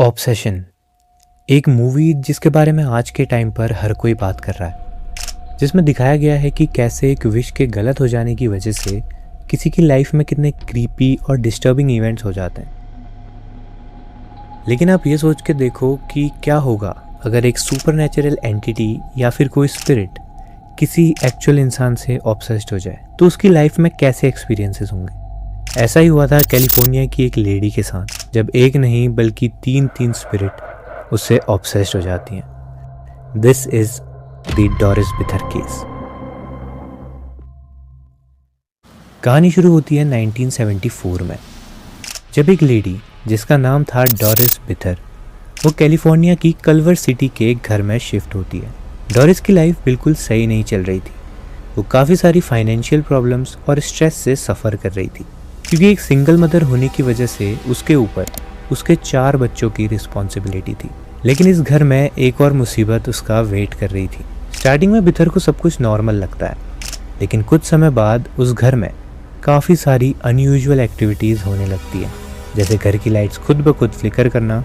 Obsession एक movie जिसके बारे में आज के टाइम पर हर कोई बात कर रहा है, जिसमें दिखाया गया है कि कैसे एक विश के गलत हो जाने की वजह से किसी की लाइफ में कितने क्रीपी और डिस्टर्बिंग इवेंट्स हो जाते हैं। लेकिन आप ये सोच के देखो कि क्या होगा अगर एक सुपरनैचुरल एंटिटी या फिर कोई स्पिरिट किसी एक्चुअल इंसान से ऑब्सेस्ड हो जाए तो उसकी लाइफ में कैसे एक्सपीरियंसेस होंगे। ऐसा ही हुआ था कैलिफोर्निया की एक लेडी के साथ, जब एक नहीं बल्कि तीन स्पिरिट उससे ऑब्सेस्ड हो जाती हैं। This is the Doris Bither case. कहानी शुरू होती है 1974 में, जब एक लेडी जिसका नाम था डोरिस बिथर वो कैलिफोर्निया की कल्वर सिटी के एक घर में शिफ्ट होती है। डोरिस की लाइफ बिल्कुल सही नहीं चल रही थी। वो काफ़ी सारी फाइनेंशियल प्रॉब्लम्स और स्ट्रेस से सफ़र कर रही थी, क्योंकि एक सिंगल मदर होने की वजह से उसके ऊपर उसके 4 बच्चों की रिस्पॉन्सिबिलिटी थी। लेकिन इस घर में एक और मुसीबत उसका वेट कर रही थी। स्टार्टिंग में बिथर को सब कुछ नॉर्मल लगता है, लेकिन कुछ समय बाद उस घर में काफ़ी सारी अनयूजुअल एक्टिविटीज़ होने लगती हैं, जैसे घर की लाइट्स खुद ब खुद फ्लिकर करना,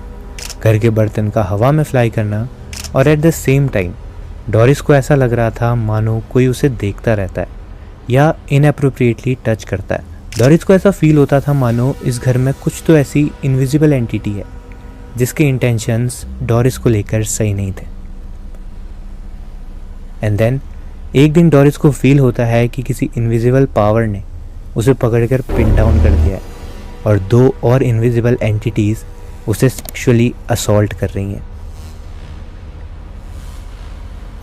घर के बर्तन का हवा में फ्लाई करना, और at the same time Doris को ऐसा लग रहा था मानो कोई उसे देखता रहता है या इनअप्रोप्रिएटली टच करता है। डोरिस को ऐसा फील होता था मानो इस घर में कुछ तो ऐसी इनविजिबल एंटिटी है जिसके इंटेंशंस डोरिस को लेकर सही नहीं थे। एंड देन एक दिन डोरिस को फील होता है कि किसी इनविजिबल पावर ने उसे पकड़कर पिन डाउन कर दिया है और 2 और इनविजिबल एंटिटीज उसे सेक्सुअली असॉल्ट कर रही हैं।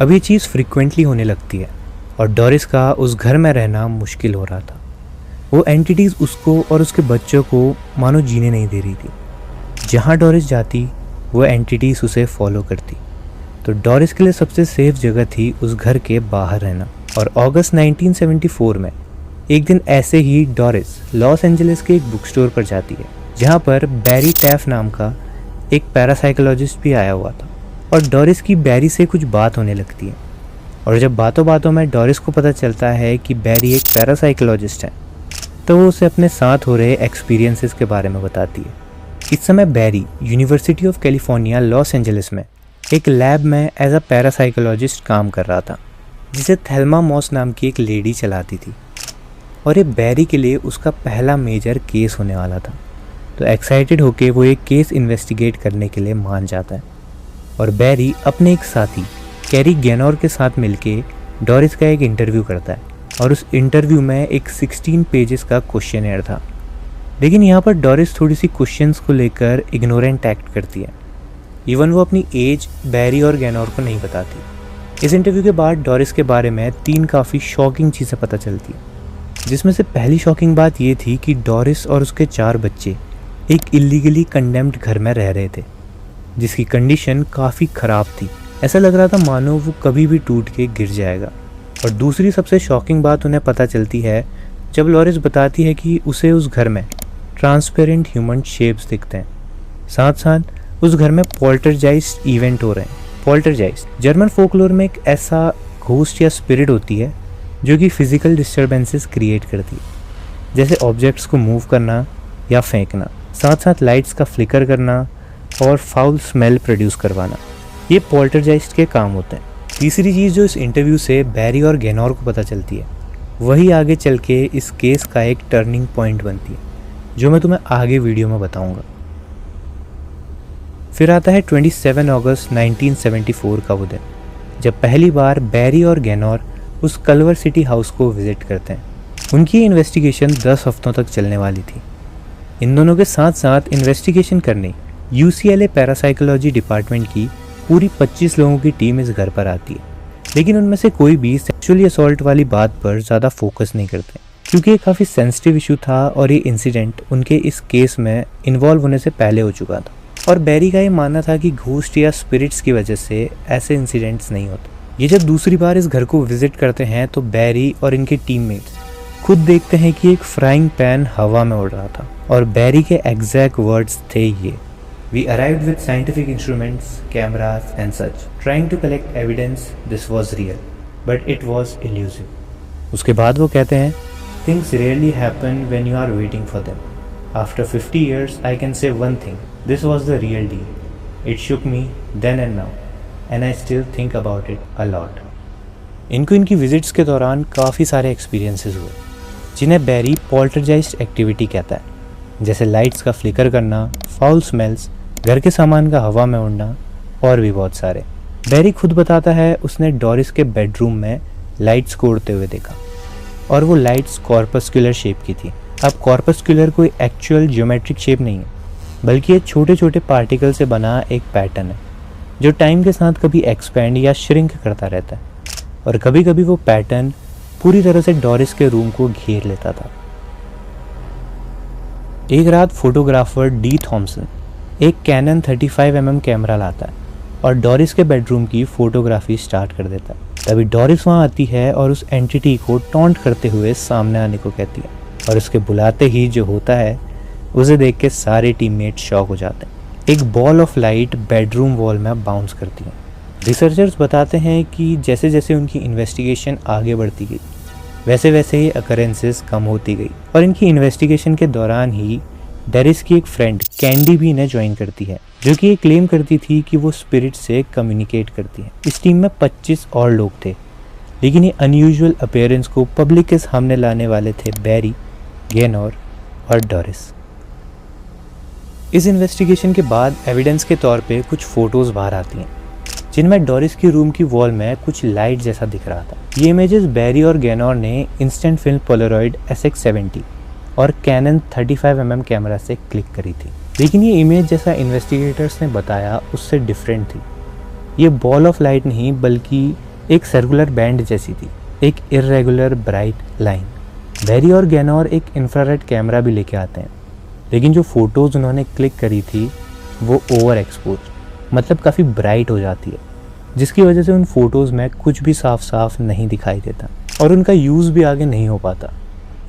अब ये चीज़ फ्रिक्वेंटली होने लगती है और डोरिस का उस घर में रहना मुश्किल हो रहा था। वो एंटिटीज़ उसको और उसके बच्चों को मानो जीने नहीं दे रही थी। जहाँ डोरिस जाती वो एंटिटीज़ उसे फॉलो करती। तो डोरिस के लिए सबसे सेफ जगह थी उस घर के बाहर रहना। और अगस्त 1974 में एक दिन ऐसे ही डोरिस लॉस एंजलिस के एक बुक स्टोर पर जाती है, जहाँ पर बैरी टैफ नाम का एक पैरासाइकोलॉजिस्ट भी आया हुआ था। और डोरिस की बैरी से कुछ बात होने लगती है, और जब बातों बातों में डोरिस को पता चलता है कि बैरी एक पैरासाइकोलॉजिस्ट है, तो वो उसे अपने साथ हो रहे एक्सपीरियंसेस के बारे में बताती है। इस समय Barry University of California Los Angeles में एक लैब में एज अ पैरासाइकोलॉजिस्ट काम कर रहा था, जिसे थेल्मा मॉस नाम की एक लेडी चलाती थी। और ये बैरी के लिए उसका पहला मेजर केस होने वाला था। तो एक्साइटेड होके वो एक केस इन्वेस्टिगेट करने के लिए मान जाता है। और बैरी अपने एक साथी कैरी गैनोर के साथ मिलके डोरिस का एक इंटरव्यू करता है, और उस इंटरव्यू में एक 16 पेजेस का क्वेश्चनर था। लेकिन यहाँ पर डोरिस थोड़ी सी क्वेश्चंस को लेकर इग्नोरेंट एक्ट करती है। इवन वो अपनी एज बैरी और गैनोर को नहीं बताती। इस इंटरव्यू के बाद डोरिस के बारे में 3 काफ़ी शॉकिंग चीज़ें पता चलती है, जिसमें से पहली शॉकिंग बात ये थी कि डोरिस और उसके 4 बच्चे एक इलीगली कंडेम्ड घर में रह रहे थे, जिसकी कंडीशन काफ़ी ख़राब थी। ऐसा लग रहा था मानो वो कभी भी टूट के गिर जाएगा। और दूसरी सबसे शॉकिंग बात उन्हें पता चलती है जब डोरिस बताती है कि उसे उस घर में ट्रांसपेरेंट ह्यूमन शेप्स दिखते हैं। साथ साथ उस घर में पोल्टरजाइस्ट इवेंट हो रहे हैं। पोल्टरजाइस्ट जर्मन फोकलोर में एक ऐसा घोस्ट या स्पिरिट होती है जो कि फिजिकल डिस्टर्बेंसेस क्रिएट करती है, जैसे ऑब्जेक्ट्स को मूव करना या फेंकना, साथ साथ लाइट्स का फ्लिकर करना और फाउल स्मेल प्रोड्यूस करवाना। ये पोल्टरजाइस्ट के काम होते हैं। तीसरी चीज़ जो इस इंटरव्यू से बैरी और गैनोर को पता चलती है, वही आगे चल के इस केस का एक टर्निंग पॉइंट बनती है, जो मैं तुम्हें आगे वीडियो में बताऊंगा। फिर आता है 27 अगस्त 1974 का वो दिन, जब पहली बार बैरी और गैनोर उस कल्वर सिटी हाउस को विजिट करते हैं। उनकी इन्वेस्टिगेशन 10 हफ्तों तक चलने वाली थी। इन दोनों के साथ साथ इन्वेस्टिगेशन करने UCLA पैरासाइकोलॉजी डिपार्टमेंट की पूरी 25 लोगों की टीम इस घर पर आती है। लेकिन उनमें से कोई भी सेक्सुअली असॉल्ट वाली बात पर ज़्यादा फोकस नहीं करते, क्योंकि ये काफ़ी सेंसिटिव इशू था और ये इंसिडेंट उनके इस केस में इन्वॉल्व होने से पहले हो चुका था। और बैरी का ये मानना था कि घोस्ट या स्पिरिट्स की वजह से ऐसे इंसिडेंट्स नहीं होते। ये जब दूसरी बार इस घर को विजिट करते हैं तो बैरी और इनके टीममेट्स खुद देखते हैं कि एक फ्राइंग पैन हवा में उड़ रहा था। और बैरी के एग्जैक्ट वर्ड्स थे ये: We arrived with scientific instruments, cameras and such, trying to collect evidence this was real, but it was elusive. उसके बाद वो कहते हैं, Things rarely happen when you are waiting for them. After 50 years, I can say one thing, this was the real deal. It shook me then and now, and I still think about it a lot. इनको इनकी visits के दौरान काफ़ी सारे experiences हुए जिन्हें बैरी पॉल्टरजाइज्ड activity कहता है, जैसे लाइट्स का फ्लिकर करना, फाउल स्मेल्स, घर के सामान का हवा में उड़ना और भी बहुत सारे। बैरी खुद बताता है उसने डोरिस के बेडरूम में लाइट्स को उड़ते हुए देखा और वो लाइट्स कॉर्पस्कुलर शेप की थी। अब कॉर्पस्कुलर कोई एक्चुअल ज्योमेट्रिक शेप नहीं है, बल्कि ये छोटे छोटे पार्टिकल से बना एक पैटर्न है जो टाइम के साथ कभी एक्सपैंड या श्रिंक करता रहता है, और कभी कभी वो पैटर्न पूरी तरह से डोरिस के रूम को घेर लेता था। एक रात फोटोग्राफर डी थॉमसन एक कैनन 35mm कैमरा लाता है और डोरिस के बेडरूम की फोटोग्राफी स्टार्ट कर देता है। तभी डोरिस वहाँ आती है और उस एंटिटी को टॉन्ट करते हुए सामने आने को कहती है, और उसके बुलाते ही जो होता है उसे देख के सारे टीममेट शॉक हो जाते हैं। एक ball of light bedroom wall में बाउंस करती है। रिसर्चर्स बताते हैं कि जैसे जैसे उनकी इन्वेस्टिगेशन आगे बढ़ती गई वैसे वैसे ये अकरेंसेस कम होती गई, और इनकी इन्वेस्टिगेशन के दौरान ही डेरिस की एक फ्रेंड कैंडी भी इन्हें ज्वाइन करती है, जो कि ये क्लेम करती थी कि वो स्पिरिट से कम्युनिकेट करती है। इस टीम में 25 और लोग थे, लेकिन ये अनयूजुअल अपीयरेंस को पब्लिक के सामने लाने वाले थे बैरी, गैनोर और डोरिस। इस इन्वेस्टिगेशन के बाद एविडेंस के तौर पे कुछ फोटोज़ बाहर आती हैं जिनमें डोरिस की रूम की वॉल में कुछ लाइट जैसा दिख रहा था। ये इमेजेस बैरी और गैनोर ने इंस्टेंट फिल्म पोलारॉइड SX70 और कैनन 35mm कैमरा से क्लिक करी थी, लेकिन ये इमेज जैसा इन्वेस्टिगेटर्स ने बताया उससे डिफरेंट थी। ये बॉल ऑफ लाइट नहीं बल्कि एक सर्कुलर बैंड जैसी थी, एक इर्रेगुलर ब्राइट लाइन। बैरी और गैनोर एक इंफ्रारेड कैमरा भी लेके आते हैं, लेकिन जो फोटोज़ उन्होंने क्लिक करी थी वो ओवर एक्सपोज, मतलब काफ़ी ब्राइट हो जाती है, जिसकी वजह से उन फोटोज़ में कुछ भी साफ साफ नहीं दिखाई देता और उनका यूज़ भी आगे नहीं हो पाता।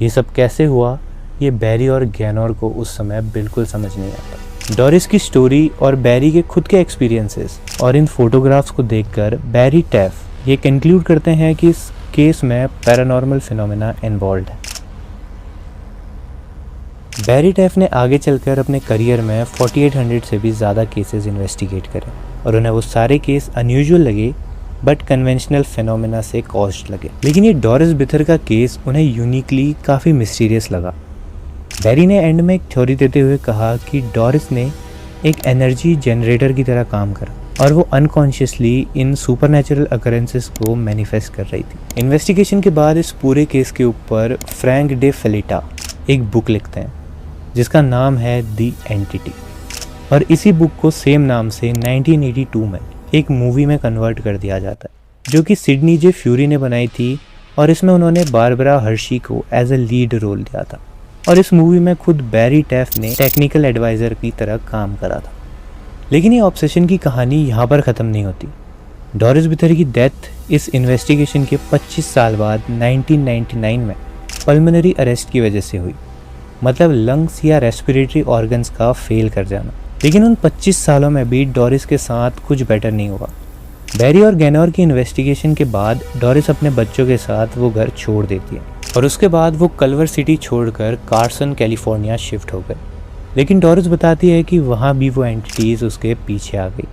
ये सब कैसे हुआ ये बैरी और गैनोर को उस समय बिल्कुल समझ नहीं आता। डोरिस की स्टोरी और बैरी के खुद के एक्सपीरियंसेस और इन फोटोग्राफ्स को देखकर बैरी टैफ ये कंक्लूड करते हैं कि इस केस में पैरानॉर्मल फिनोमेना इन्वॉल्व है। बैरी टैफ ने आगे चलकर अपने करियर में 4800 से भी ज़्यादा केसेस इन्वेस्टिगेट करे और उन्हें वो सारे केस अनयूजुअल लगे बट कन्वेंशनल फिनोमेना से कॉज्ड लगे, लेकिन ये डोरिस बिथर का केस उन्हें यूनिकली काफ़ी मिस्टीरियस लगा। बैरी ने एंड में एक थ्योरी देते हुए कहा कि डोरिस ने एक एनर्जी जनरेटर की तरह काम करा और वो अनकॉन्शियसली इन सुपरनैचुरल अकरेंसेस को मैनिफेस्ट कर रही थी। इन्वेस्टिगेशन के बाद इस पूरे केस के ऊपर फ्रैंक डे फेलिटा एक बुक लिखते हैं जिसका नाम है दी एंटिटी, और इसी बुक को सेम नाम से 1982 में एक मूवी में कन्वर्ट कर दिया जाता है जो कि सिडनी जे फ्यूरी ने बनाई थी, और इसमें उन्होंने बारबरा हर्शी को एज अ लीड रोल दिया था। और इस मूवी में खुद बैरी टैफ ने टेक्निकल एडवाइज़र की तरह काम करा था। लेकिन ये ऑब्सेशन की कहानी यहाँ पर ख़त्म नहीं होती। डोरिस बिथर की डेथ इस इन्वेस्टिगेशन के 25 साल बाद 1999 में पल्मोनरी अरेस्ट की वजह से हुई, मतलब लंग्स या रेस्पिरेटरी ऑर्गन्स का फेल कर जाना। लेकिन उन 25 सालों में भी डोरिस के साथ कुछ बेटर नहीं हुआ। बैरी और गैनोर की इन्वेस्टिगेशन के बाद डोरिस अपने बच्चों के साथ वो घर छोड़ देती है और उसके बाद वो कल्वर सिटी छोड़कर कार्सन कैलिफोर्निया शिफ्ट हो गए। लेकिन डोरिस बताती है कि वहाँ भी वो एंटिटीज़ उसके पीछे आ गई।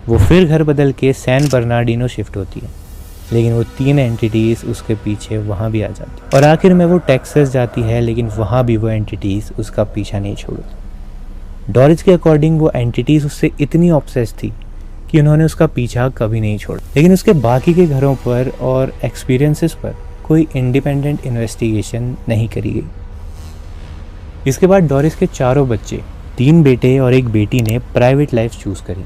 वो फिर घर बदल के सैन बर्नार्डिनो शिफ्ट होती है, लेकिन वो 3 एंटिटीज़ उसके पीछे वहाँ भी आ जाती है और आखिर में वो टेक्सास जाती है, लेकिन वहाँ भी वो एंटिटीज़ उसका पीछा नहीं छोड़ती। डोरिस के अकॉर्डिंग वो एंटिटीज़ उससे इतनी ऑब्सेस्ड थी कि उन्होंने उसका पीछा कभी नहीं छोड़ा। लेकिन उसके बाकी के घरों पर और एक्सपीरियंसेस पर कोई इंडिपेंडेंट इन्वेस्टिगेशन नहीं करी गई। इसके बाद डोरिस के 4 बच्चे, 3 बेटे और 1 बेटी ने प्राइवेट लाइफ चूज़ करी।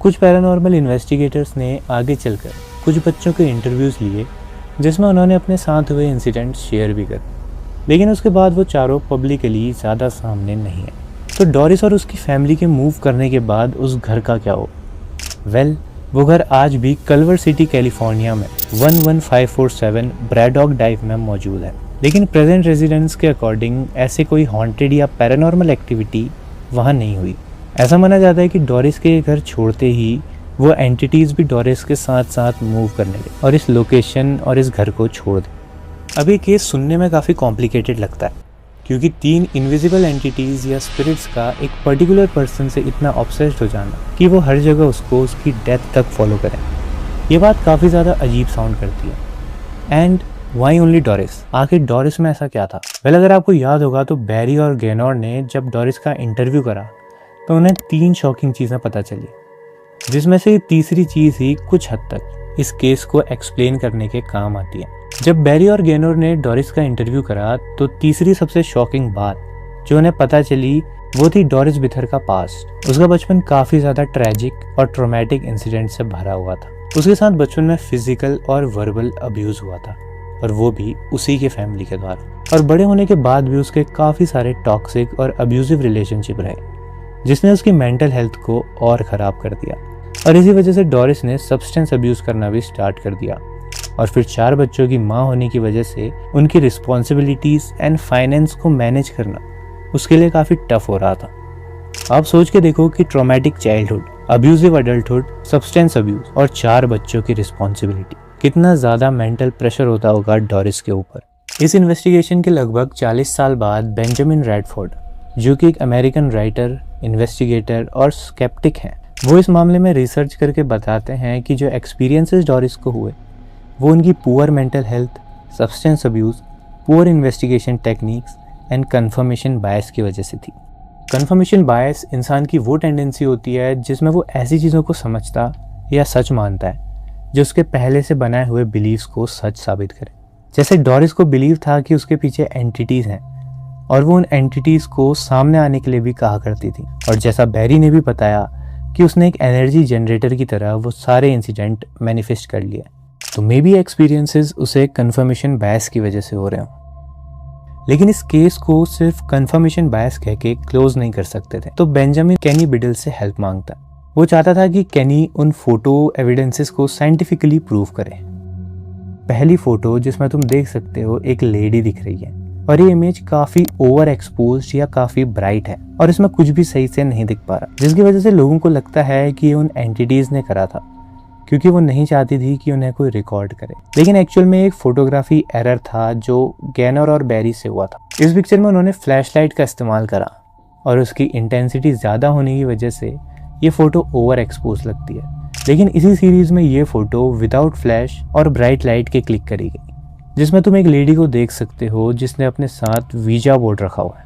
कुछ पैरानॉर्मल इन्वेस्टिगेटर्स ने आगे चलकर कुछ बच्चों के इंटरव्यूज़ लिए जिसमें उन्होंने अपने साथ हुए इंसिडेंट्स शेयर भी कर, लेकिन उसके बाद वो चारों पब्लिकली ज़्यादा सामने नहीं है। तो डोरिस और उसकी फैमिली के मूव करने के बाद उस घर का क्या हो? वेल, वो घर आज भी कल्वर सिटी कैलिफोर्निया में 11547 ब्रैडॉग ड्राइव में मौजूद है, लेकिन प्रेजेंट रेजिडेंट्स के अकॉर्डिंग ऐसे कोई हॉन्टेड या पैरानॉर्मल एक्टिविटी वहाँ नहीं हुई। ऐसा माना जाता है कि डोरिस के घर छोड़ते ही वो एंटिटीज़ भी डोरिस के साथ साथ मूव करने लगे और इस लोकेशन और इस घर को छोड़ दें। अब ये केस सुनने में काफ़ी कॉम्प्लिकेटेड लगता है क्योंकि 3 इनविजिबल एंटिटीज या स्पिरिट्स का एक पर्टिकुलर पर्सन से इतना ऑब्सेस्ड हो जाना कि वो हर जगह उसको उसकी डेथ तक फॉलो करें, ये बात काफ़ी ज़्यादा अजीब साउंड करती है। And why only Doris? आखिर डोरिस में ऐसा क्या था? वेल, अगर आपको याद होगा तो बैरी और गेनोर ने जब डोरिस का इंटरव्यू करा तो उन्हें 3 शॉकिंग चीज़ें पता चली, जिसमें से तीसरी चीज़ ही कुछ हद तक इस केस को एक्सप्लेन करने के काम आती है। जब बैरी और गेनोर ने डोरिस का इंटरव्यू करा तो तीसरी सबसे शॉकिंग बात जो उन्हें पता चली वो थी डोरिस बिथर का पास्ट। उसका बचपन काफ़ी ज़्यादा ट्रैजिक और ट्रॉमेटिक इंसिडेंट से भरा हुआ था। उसके साथ बचपन में फिजिकल और वर्बल अब्यूज़ हुआ था, और वो भी उसी के फैमिली के द्वारा। और बड़े होने के बाद भी उसके काफ़ी सारे टॉक्सिक और अब्यूजिव रिलेशनशिप रहे, जिसने उसकी मेंटल हेल्थ को और ख़राब कर दिया। और इसी वजह से डोरिस ने सब्सटेंस अब्यूज़ करना भी स्टार्ट कर दिया। और फिर 4 बच्चों की माँ होने की वजह से उनकी रिस्पॉन्सिबिलिटीज़ एंड फाइनेंस को मैनेज करना उसके लिए काफ़ी टफ हो रहा था। आप सोच के देखो कि traumatic childhood, abusive adulthood, substance abuse और 4 बच्चों की रिस्पॉन्सिबिलिटी, कितना ज़्यादा मेंटल प्रेशर होता होगा डोरिस के ऊपर। इस इन्वेस्टिगेशन के लगभग 40 साल बाद बेंजामिन रैडफोर्ड, जो कि एक अमेरिकन राइटर, इन्वेस्टिगेटर और स्केप्टिक हैं, वो इस मामले में रिसर्च करके बताते हैं कि जो एक्सपीरियंसेस डोरिस को हुए वो उनकी poor mental health, substance abuse, poor investigation techniques and confirmation bias की वजह से थी। कन्फर्मेशन बायस इंसान की वो टेंडेंसी होती है जिसमें वो ऐसी चीज़ों को समझता या सच मानता है जो उसके पहले से बनाए हुए बिलीव्स को सच साबित करे। जैसे डोरिस को बिलीव था कि उसके पीछे एंटिटीज़ हैं और वो उन एंटिटीज़ को सामने आने के लिए भी कहा करती थी। और जैसा बैरी ने भी बताया कि उसने एक एनर्जी जनरेटर की तरह वो सारे इंसिडेंट मैनिफेस्ट कर लिए। तो मे बी एक्सपीरियंसेस उसे कन्फर्मेशन बायस की वजह से हो रहे हों। लेकिन इस केस को सिर्फ कन्फर्मेशन बायस कह के क्लोज नहीं कर सकते थे, तो बेंजामिन केनी बिडल से हेल्प मांगता। वो चाहता था कि केनी उन फोटो एविडेंसेस को साइंटिफिकली प्रूव करे। पहली फोटो जिसमें तुम देख सकते हो एक लेडी दिख रही है और ये इमेज काफी ओवर एक्सपोज्ड या काफी ब्राइट है और इसमें कुछ भी सही से नहीं दिख पा रहा, जिसकी वजह से लोगों को लगता है कि ये उन एंटिटीज ने करा था क्योंकि वो नहीं चाहती थी कि उन्हें कोई रिकॉर्ड करे। लेकिन एक्चुअल में एक फोटोग्राफी एरर था जो गेनोर और बैरी से हुआ था। इस पिक्चर में उन्होंने फ्लैशलाइट का इस्तेमाल करा और उसकी इंटेंसिटी ज़्यादा होने की वजह से ये फ़ोटो ओवर एक्सपोज लगती है। लेकिन इसी सीरीज़ में ये फ़ोटो विदाउट फ्लैश और ब्राइट लाइट के क्लिक करी गई, जिसमें तुम एक लेडी को देख सकते हो जिसने अपने साथ वीजा बोर्ड रखा हुआ है।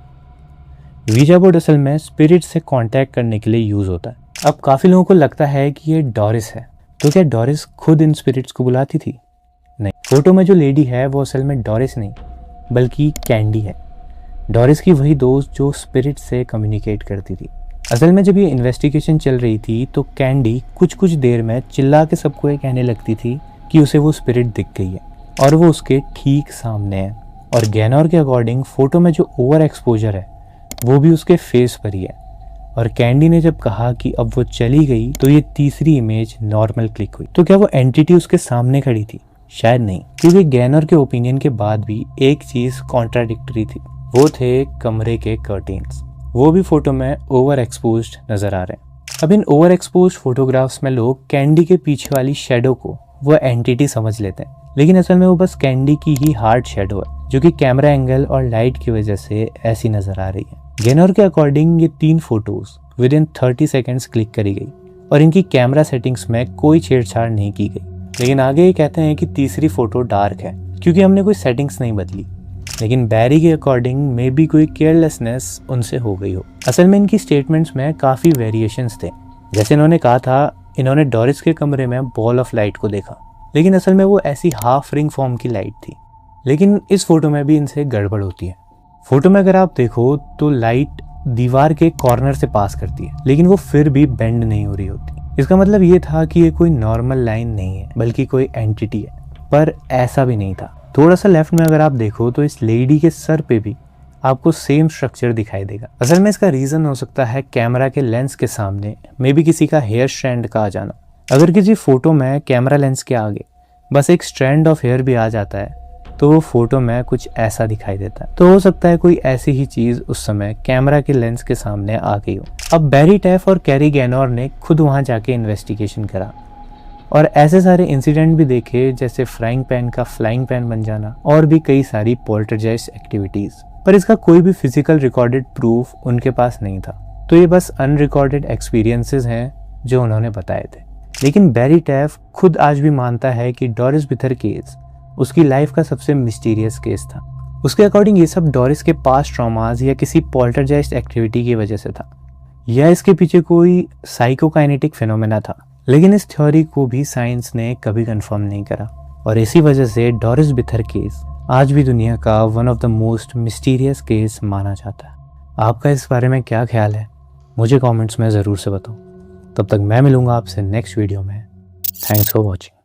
वीजा बोर्ड असल में स्पिरिट से कांटेक्ट करने के लिए यूज़ होता है। अब काफ़ी लोगों को लगता है कि ये डोरिस है, तो क्या डोरिस खुद इन स्पिरिट्स को बुलाती थी? नहीं, फोटो में जो लेडी है वो असल में डोरिस नहीं बल्कि कैंडी है, डोरिस की वही दोस्त जो स्पिरिट से कम्युनिकेट करती थी। असल में जब ये इन्वेस्टिगेशन चल रही थी तो कैंडी कुछ देर में चिल्ला के सबको ये कहने लगती थी कि उसे वो स्पिरिट दिख गई है और वो उसके ठीक सामने है। और गेनोर के अकॉर्डिंग फोटो में जो ओवर एक्सपोजर है वो भी उसके फेस पर ही है। और कैंडी ने जब कहा कि अब वो चली गई तो ये तीसरी इमेज नॉर्मल क्लिक हुई। तो क्या वो एंटिटी उसके सामने खड़ी थी? शायद नहीं, क्योंकि गेनोर के ओपिनियन के बाद भी एक चीज कॉन्ट्राडिक्टरी थी, वो थे कमरे के कर्टेन्स। वो भी फोटो में ओवर एक्सपोज्ड नजर आ रहे हैं। अब इन ओवर एक्सपोज्ड फोटोग्राफ्स में लोग कैंडी के पीछे वाली शेडो को वो एंटिटी समझ लेते हैं, लेकिन असल में वो बस कैंडी की ही हार्ड शेडो है जो कि कैमरा एंगल और लाइट की वजह से ऐसी नजर आ रही है। गेनोर के अकॉर्डिंग ये 3 photos with in 30 seconds click करी गई और इनकी कैमरा सेटिंग्स में कोई छेड़छाड़ नहीं की गई। लेकिन आगे ये कहते हैं कि तीसरी फोटो डार्क है क्योंकि हमने कोई सेटिंग्स नहीं बदली। लेकिन बैरी के अकॉर्डिंग मे बी कोई केयरलेसनेस उनसे हो गई हो। असल में इनकी स्टेटमेंट्स में काफ़ी वेरिएशंस थे। जैसे इन्होंने कहा था इन्होंने डोरिस के कमरे में बॉल ऑफ लाइट को देखा, लेकिन असल में वो ऐसी हाफ रिंग फॉर्म की लाइट थी। लेकिन इस फोटो में भी इनसे गड़बड़ होती है। फोटो में अगर आप देखो तो लाइट दीवार के कॉर्नर से पास करती है, लेकिन वो फिर भी बेंड नहीं हो रही होती। इसका मतलब ये था कि ये कोई नॉर्मल लाइन नहीं है बल्कि कोई एंटिटी है, पर ऐसा भी नहीं था। थोड़ा सा लेफ्ट में अगर आप देखो तो इस लेडी के सर पे भी आपको सेम स्ट्रक्चर दिखाई देगा। असल में इसका रीजन हो सकता है कैमरा के लेंस के सामने मे बी किसी का हेयर स्ट्रैंड का आ जाना। अगर किसी फोटो में कैमरा लेंस के आगे बस एक स्ट्रैंड ऑफ हेयर भी आ जाता है तो वो फोटो में कुछ ऐसा दिखाई देता है। तो हो सकता है कोई ऐसी ही चीज उस समय कैमरा के लेंस के सामने आ गई हो। अब बैरी टैफ और कैरी गेनोर ने खुद वहां जाके इन्वेस्टिगेशन करा और ऐसे सारे इंसिडेंट भी देखे, जैसे फ्राइंग पैन का फ्लाइंग पैन बन जाना और भी कई सारी पोल्टरजाइस्ट एक्टिविटीज। पर इसका कोई भी फिजिकल रिकॉर्डेड प्रूफ उनके पास नहीं था। तो ये बस अनरिकॉर्डेड एक्सपीरियंसेस हैं जो उन्होंने बताए थे। लेकिन बैरी टैफ खुद आज भी मानता है कि डोरिस बिथर केस उसकी लाइफ का सबसे मिस्टीरियस केस था। उसके अकॉर्डिंग ये सब डोरिस के पास्ट ट्रॉमास या किसी पॉल्टरजाइस्ट एक्टिविटी की वजह से था, या इसके पीछे कोई साइकोकाइनेटिक फिनोमेना था। लेकिन इस थ्योरी को भी साइंस ने कभी कंफर्म नहीं करा, और इसी वजह से डोरिस बिथर केस आज भी दुनिया का one of the most mysterious case माना जाता है। आपका इस बारे में क्या ख्याल है, मुझे कमेंट्स में ज़रूर से बताओ। तब तक मैं मिलूंगा आपसे नेक्स्ट वीडियो में। Thanks for watching.